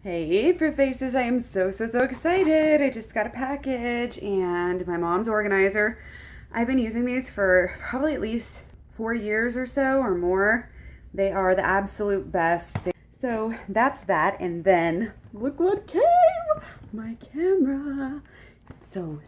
Hey, Fruit Faces, I am so excited. I just got a package and my mom's organizer. I've been using these for probably at least 4 years or so or more. They are the absolute best. So that's that. And then look what came! My camera. So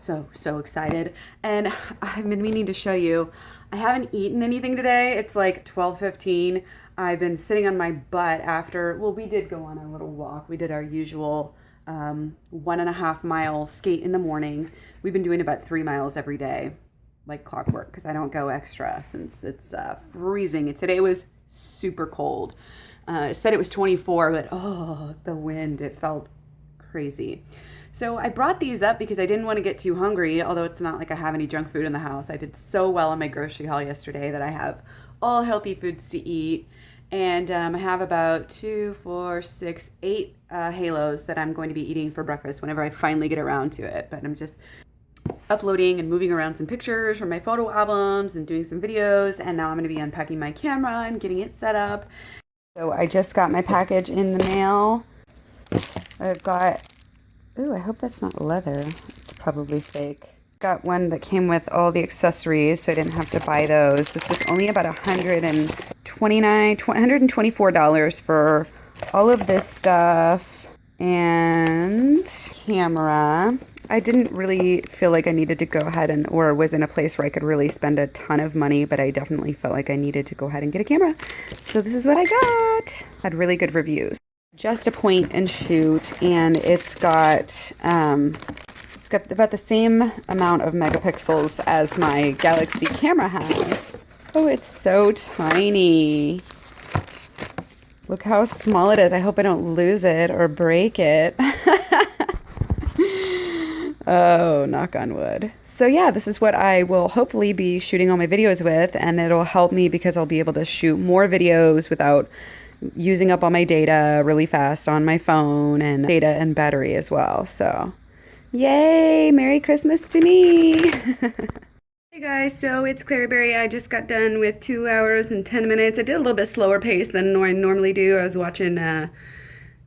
excited. And I've been meaning to show you. I haven't eaten anything today. It's like 12:15. I've been sitting on my butt after, well, we did go on a little walk. We did our usual 1.5 mile skate in the morning. We've been doing about 3 miles every day, like clockwork, because I don't go extra since it's freezing. Today was super cold. It said it was 24, but oh, the wind, it felt crazy. So I brought these up because I didn't want to get too hungry, although it's not like I have any junk food in the house. I did so well on my grocery haul yesterday that I have all healthy foods to eat. And I have about 2, 4, 6, 8 halos that I'm going to be eating for breakfast whenever I finally get around to it. But I'm just uploading and moving around some pictures from my photo albums and doing some videos. And now I'm going to be unpacking my camera and getting it set up. So I just got my package in the mail. I've got, ooh, I hope that's not leather. It's probably fake. Got one that came with all the accessories, so I didn't have to buy those. This was only about $124 for all of this stuff and camera. I didn't really feel like I needed to go ahead and, or was in a place where I could really spend a ton of money, but I definitely felt like I needed to go ahead and get a camera. So this is what I got. Had really good reviews. Just a point and shoot, and it's got about the same amount of megapixels as my Galaxy camera has. Oh, it's so tiny. Look how small it is. I hope I don't lose it or break it. Oh, knock on wood. So yeah, this is what I will hopefully be shooting all my videos with, and it'll help me because I'll be able to shoot more videos without using up all my data really fast on my phone, and data and battery as well. So yay, Merry Christmas to me. Hey guys, so it's Claryberry. I just got done with 2 hours and 10 minutes. I did a little bit slower pace than I normally do. I was watching a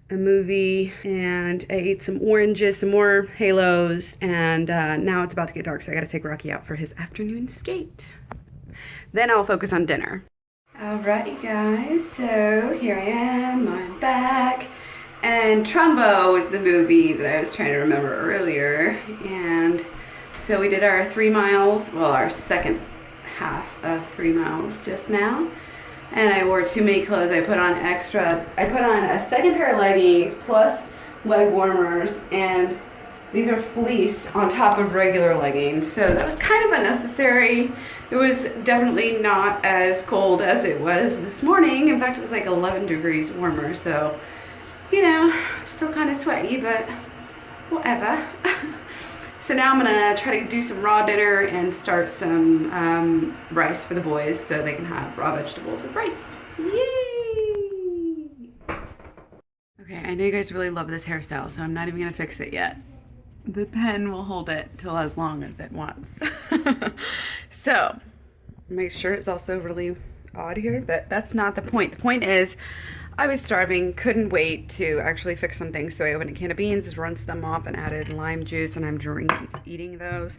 movie and I ate some oranges, some more halos, and now it's about to get dark, so I gotta take Rocky out for his afternoon skate. Then I'll focus on dinner. Alright guys, so here I am, I'm back. And Trumbo is the movie that I was trying to remember earlier. And so we did our 3 miles, well, our second half of 3 miles just now. And I wore too many clothes. I put on a second pair of leggings plus leg warmers, and these are fleece on top of regular leggings. So that was kind of unnecessary. It was definitely not as cold as it was this morning. In fact, it was like 11 degrees warmer. So, you know, still kind of sweaty, but whatever. So now I'm gonna try to do some raw dinner and start some rice for the boys so they can have raw vegetables with rice. Yay! Okay, I know you guys really love this hairstyle, so I'm not even gonna fix it yet. The pen will hold it till as long as it wants. So, my shirt is also really odd here, but that's not the point. The point is, I was starving, couldn't wait to actually fix something, so I opened a can of beans, rinsed them off, and added lime juice, and I'm eating those.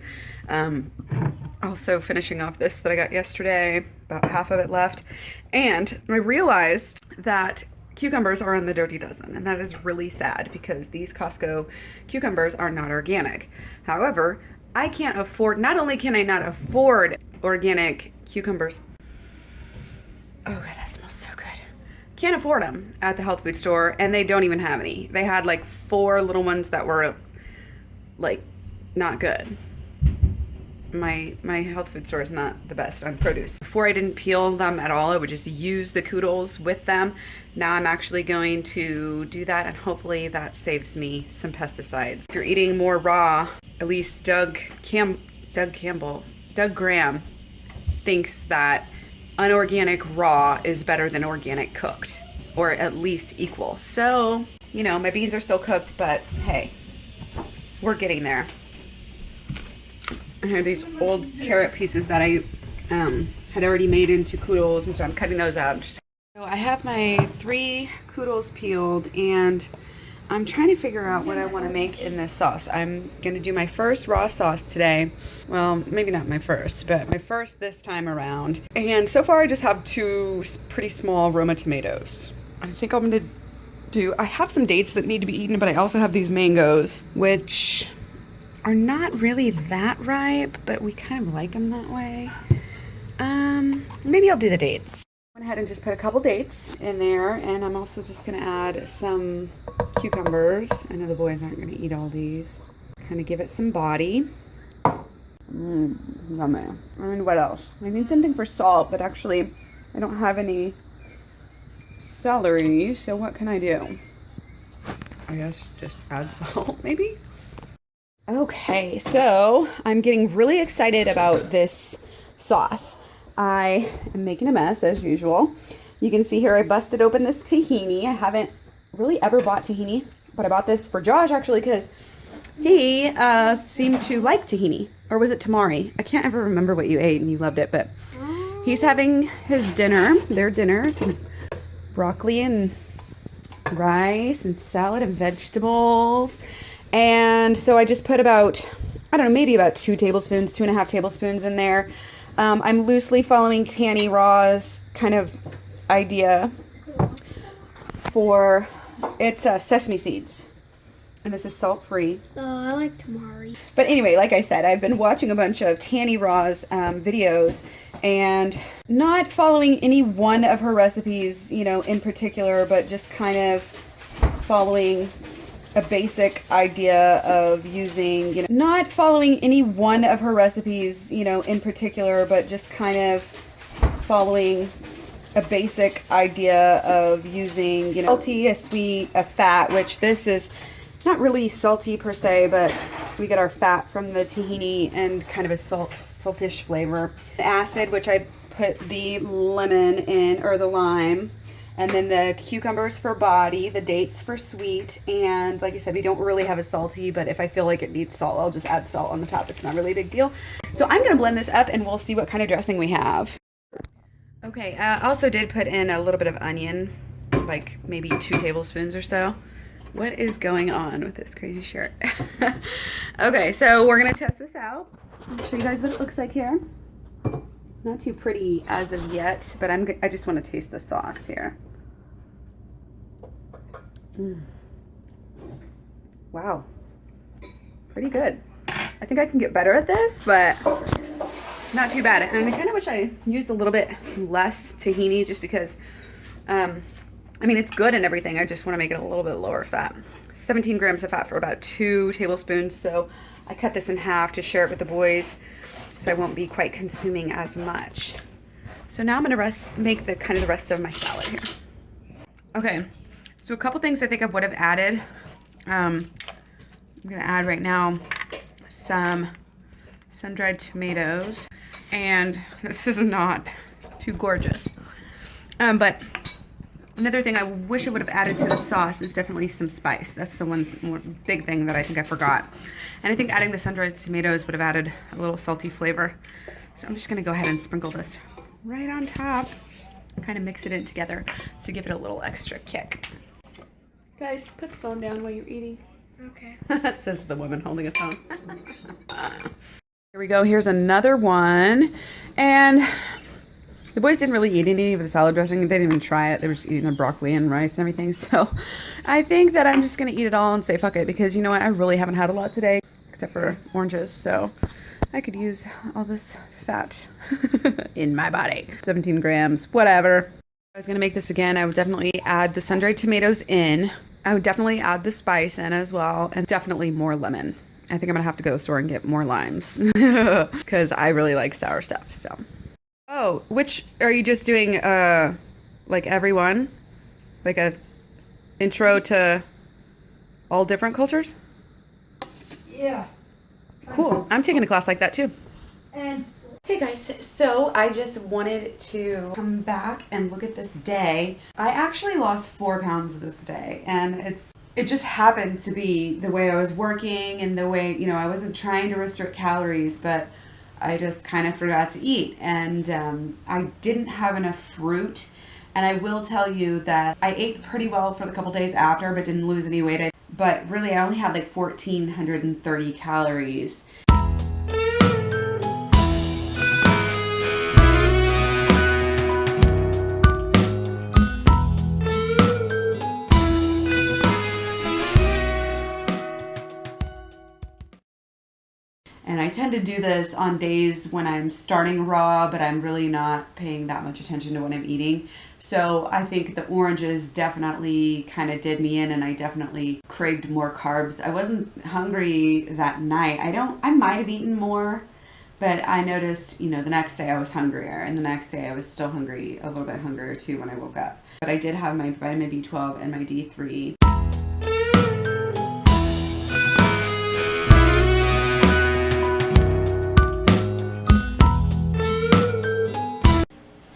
Also finishing off this that I got yesterday, about half of it left, and I realized that cucumbers are on the dirty dozen, and that is really sad because these Costco cucumbers are not organic. However, not only can I not afford organic cucumbers, oh god, that smells so good. Can't afford them at the health food store, and they don't even have any. They had like 4 little ones that were like not good. My health food store is not the best on produce. Before I didn't peel them at all. I would just use the noodles with them. Now I'm actually going to do that, and hopefully that saves me some pesticides. If you're eating more raw, at least Doug Graham thinks that unorganic raw is better than organic cooked, or at least equal. So, you know, my beans are still cooked, but hey, we're getting there. I have these old carrot pieces that I had already made into koodles, and so I'm cutting those out. So I have my 3 koodles peeled, and I'm trying to figure out what I want to make in this sauce. I'm going to do my first raw sauce today. Well, maybe not my first, but my first this time around. And so far I just have 2 pretty small Roma tomatoes. I think I'm going to do, I have some dates that need to be eaten, but I also have these mangoes, which are not really that ripe, but we kind of like them that way. Maybe I'll do the dates. Went ahead and just put a couple dates in there, and I'm also just gonna add some cucumbers. I know the boys aren't gonna eat all these. Kind of give it some body. Yummy. I mean, what else? I need something for salt, but actually I don't have any celery, so what can I do? I guess just add salt, maybe? Okay, so I'm getting really excited about this sauce. I am making a mess as usual. You can see here I busted open this tahini. I haven't really ever bought tahini, but I bought this for Josh actually because he seemed to like tahini. Or was it tamari? I can't ever remember what you ate and you loved it, but he's having his dinner, their dinner, some broccoli and rice and salad and vegetables. And so I just put about, I don't know, maybe about 2 tablespoons, 2.5 tablespoons in there. I'm loosely following Tanny Raw's kind of idea for, it's sesame seeds. And this is salt-free. Oh, I like tamari. But anyway, like I said, I've been watching a bunch of Tanny Raw's videos and not following any one of her recipes, you know, in particular, but just kind of following a basic idea of using, you know, not following any one of her recipes, you know, in particular, but just kind of following a basic idea of using, you know, salty, a sweet, a fat, which this is not really salty per se, but we get our fat from the tahini and kind of a saltish flavor. Acid, which I put the lemon in, or the lime. And then the cucumbers for body, the dates for sweet, and like I said, we don't really have a salty, but if I feel like it needs salt, I'll just add salt on the top. It's not really a big deal. So I'm gonna blend this up and we'll see what kind of dressing we have. Okay, I also did put in a little bit of onion, like maybe 2 tablespoons or so. What is going on with this crazy shirt? Okay, so we're gonna test this out. I'll show you guys what it looks like here. Not too pretty as of yet, but I just want to taste the sauce here. Wow, pretty good. I think I can get better at this, but not too bad. And I kind of wish I used a little bit less tahini just because, I mean, it's good and everything. I just want to make it a little bit lower fat. 17 grams of fat for about 2 tablespoons. So I cut this in half to share it with the boys, so I won't be quite consuming as much. So now I'm gonna make the kind of the rest of my salad here. Okay, so a couple things I think I would have added. I'm gonna add right now some sun-dried tomatoes, and this is not too gorgeous. But another thing I wish I would have added to the sauce is definitely some spice. That's the one big thing that I think I forgot. And I think adding the sun-dried tomatoes would have added a little salty flavor. So I'm just gonna go ahead and sprinkle this right on top. Kind of mix it in together to give it a little extra kick. Guys, put the phone down while you're eating. Okay. Says the woman holding a phone. Here we go, here's another one. And the boys didn't really eat any of the salad dressing. They didn't even try it. They were just eating the broccoli and rice and everything. So I think that I'm just going to eat it all and say fuck it, because you know what? I really haven't had a lot today except for oranges. So I could use all this fat in my body. 17 grams, whatever. I was going to make this again. I would definitely add the sun-dried tomatoes in. I would definitely add the spice in as well, and definitely more lemon. I think I'm going to have to go to the store and get more limes because I really like sour stuff. So. Oh, which are you just doing, like everyone? Like a intro to all different cultures? Yeah. Cool. I'm taking a class like that too. And Hey guys, so I just wanted to come back and look at this day. I actually lost 4 pounds this day, and it just happened to be the way I was working and the way, you know, I wasn't trying to restrict calories, but I just kind of forgot to eat, and I didn't have enough fruit, And I will tell you that I ate pretty well for the couple days after, but didn't lose any weight. But really, I only had like 1,430 calories. And I tend to do this on days when I'm starting raw, but I'm really not paying that much attention to what I'm eating. So I think the oranges definitely kind of did me in, and I definitely craved more carbs. I wasn't hungry that night. I might have eaten more, but I noticed, the next day I was hungrier, and the next day I was still hungry, a little bit hungrier too when I woke up. But I did have my vitamin B12 and my D3.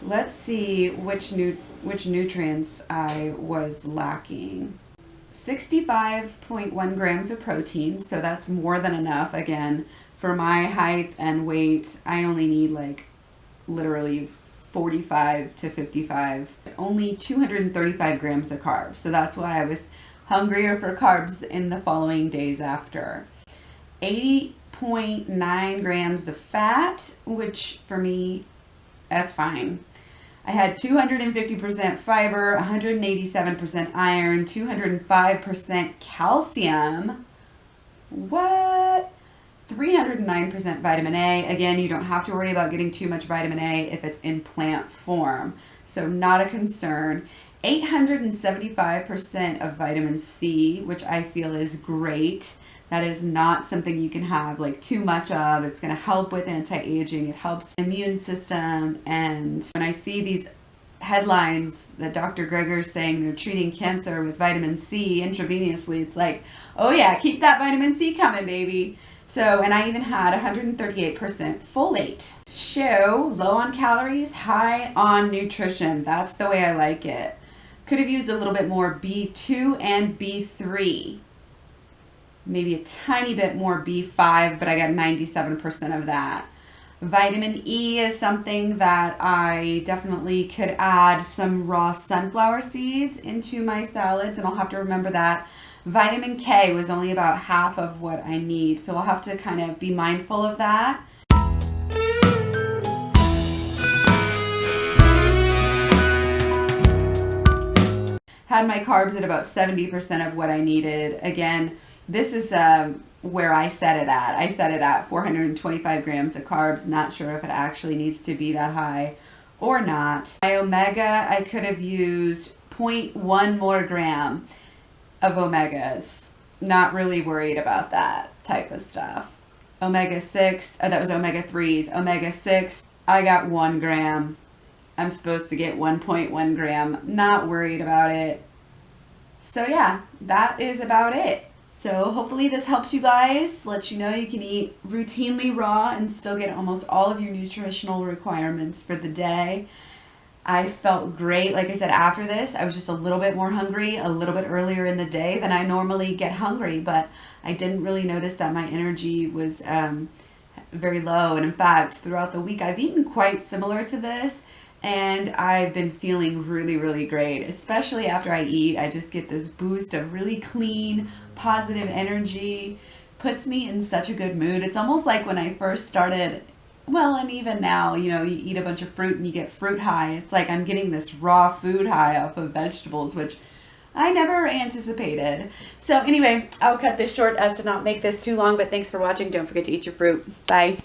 Let's see which nutrients I was lacking. 65.1 grams of protein, so that's more than enough. Again, for my height and weight, I only need like literally 45 to 55. Only 235 grams of carbs, so that's why I was hungrier for carbs in the following days after. 80.9 grams of fat, which for me, that's fine. I had 250% fiber, 187% iron, 205% calcium. What? 309% vitamin A. Again, you don't have to worry about getting too much vitamin A if it's in plant form. So not a concern. 875% of vitamin C, which I feel is great. That is not something you can have like too much of. It's going to help with anti-aging. It helps the immune system. And when I see these headlines that Dr. Greger's saying they're treating cancer with vitamin C intravenously, it's like, oh yeah, keep that vitamin C coming, baby. So, and I even had 138% folate. So, low on calories, high on nutrition. That's the way I like it. Could have used a little bit more B2 and B3. Maybe a tiny bit more B5, but I got 97% of that. Vitamin E is something that I definitely could add some raw sunflower seeds into my salads, and I'll have to remember that. Vitamin K was only about half of what I need, so I'll have to kind of be mindful of that. Had my carbs at about 70% of what I needed. Again, this is where I set it at. I set it at 425 grams of carbs. Not sure if it actually needs to be that high or not. My omega, I could have used 0.1 more gram of omegas. Not really worried about that type of stuff. Omega-6, that was omega-3s. Omega-6, I got 1 gram. I'm supposed to get 1.1 gram. Not worried about it. So yeah, that is about it. So hopefully this helps you guys, lets you know you can eat routinely raw and still get almost all of your nutritional requirements for the day. I felt great. Like I said, after this, I was just a little bit more hungry, a little bit earlier in the day than I normally get hungry, but I didn't really notice that my energy was very low. And in fact, throughout the week, I've eaten quite similar to this, and I've been feeling really, really great. Especially after I eat, I just get this boost of really clean, positive energy. Puts me in such a good mood. It's almost like when I first started, well, and even now, you eat a bunch of fruit and you get fruit high. It's like I'm getting this raw food high off of vegetables, which I never anticipated. So anyway, I'll cut this short as to not make this too long, but thanks for watching. Don't forget to eat your fruit. Bye.